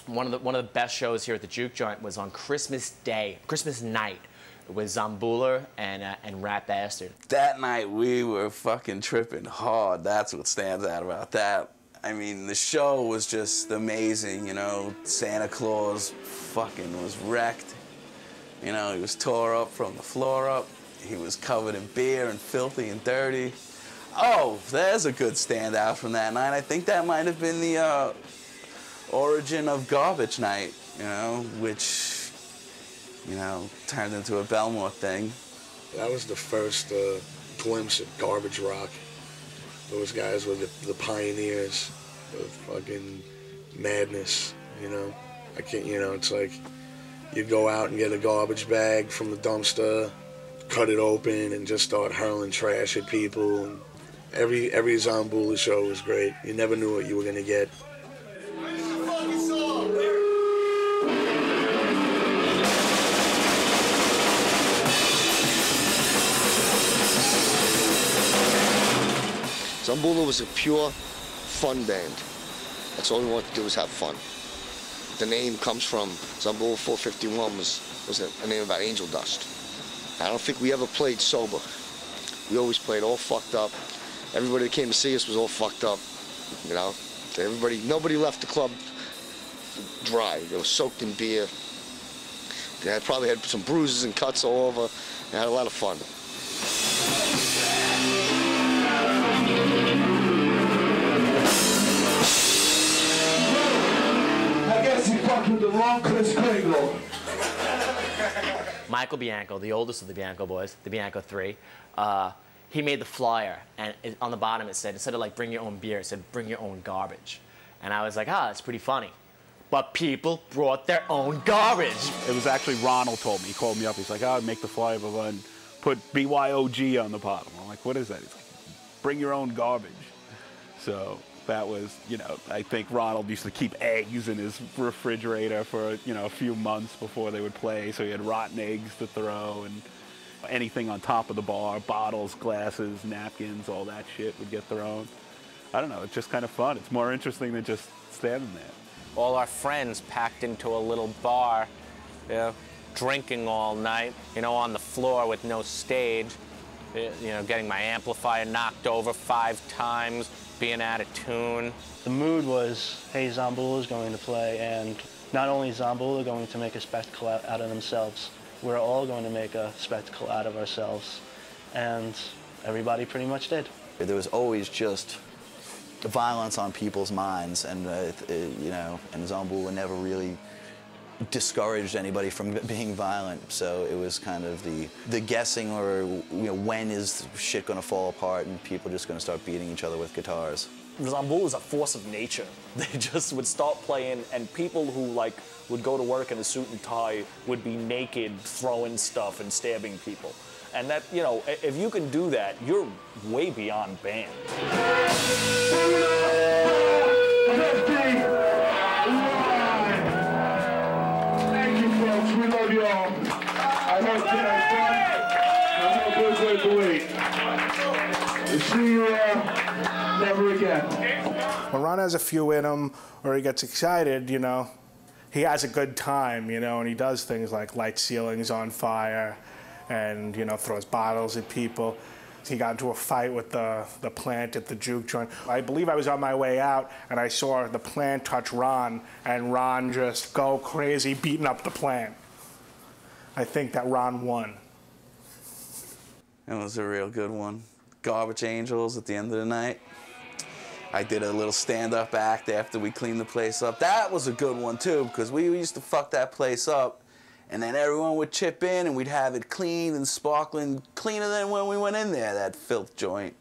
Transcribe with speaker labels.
Speaker 1: One of the best shows here at the Juke Joint was on Christmas night, with Zombula and Rat Bastard.
Speaker 2: That night we were fucking tripping hard. That's what stands out about that. I mean, the show was just amazing, you know. Santa Claus fucking was wrecked. You know, he was tore up from the floor up. He was covered in beer and filthy and dirty. Oh, there's a good standout from that night. I think that might have been the origin of Garbage Night, you know, which, you know, turned into a Bellmore thing.
Speaker 3: That was the first glimpse of garbage rock. Those guys were the pioneers of fucking madness, you know. I can't, you know, it's like you'd go out and get a garbage bag from the dumpster, cut it open, and just start hurling trash at people. And every Zombula show was great. You never knew what you were gonna get.
Speaker 4: Zombula was a pure fun band. That's all we wanted to do was have fun. The name comes from Zombula 451 was a name about angel dust. I don't think we ever played sober. We always played all fucked up. Everybody that came to see us was all fucked up. You know, nobody left the club dry. They were soaked in beer. They probably had some bruises and cuts all over. They had a lot of fun.
Speaker 5: I guess you fucked with the wrong Chris Kringle.
Speaker 1: Michael Bianco, the oldest of the Bianco boys, the Bianco 3, he made the flyer, and on the bottom it said, instead of like bring your own beer, it said bring your own garbage. And I was like, ah, that's pretty funny. But people brought their own garbage.
Speaker 6: It was actually Ronald told me. He called me up. He's like, oh, make the flyer, and put BYOG on the bottom. I'm like, what is that? He's like, bring your own garbage. So that was, you know, I think Ronald used to keep eggs in his refrigerator for, you know, a few months before they would play. So he had rotten eggs to throw, and anything on top of the bar, bottles, glasses, napkins, all that shit would get thrown. I don't know, it's just kind of fun. It's more interesting than just standing there.
Speaker 7: All our friends packed into a little bar, you know, drinking all night, you know, on the floor with no stage, you know, getting my amplifier knocked over 5 times, being out of tune.
Speaker 8: The mood was, hey, Zombula's going to play, and not only is Zombula going to make a spectacle out of themselves, we're all going to make a spectacle out of ourselves. And everybody pretty much did.
Speaker 9: There was always just violence on people's minds, and you know, and Zombula never really discouraged anybody from being violent. So it was kind of the guessing, or you know, when is shit going to fall apart and people just going to start beating each other with guitars.
Speaker 10: Zombula was a force of nature. They just would start playing, and people who like would go to work in a suit and tie would be naked, throwing stuff and stabbing people. And that, you know, if you can do that, you're way beyond band.
Speaker 5: Thank you, folks. We love you all. I hope you had fun. I hope it was worth the wait. We'll see you never again.
Speaker 11: When Ron has a few in him, or he gets excited, you know, he has a good time, you know, and he does things like light ceilings on fire and, you know, throws bottles at people. He got into a fight with the plant at the Juke Joint. I believe I was on my way out, and I saw the plant touch Ron, and Ron just go crazy beating up the plant. I think that Ron won.
Speaker 2: It was a real good one. Garbage Angels at the end of the night. I did a little stand-up act after we cleaned the place up. That was a good one, too, because we used to fuck that place up, and then everyone would chip in, and we'd have it clean and sparkling, cleaner than when we went in there, that filth joint.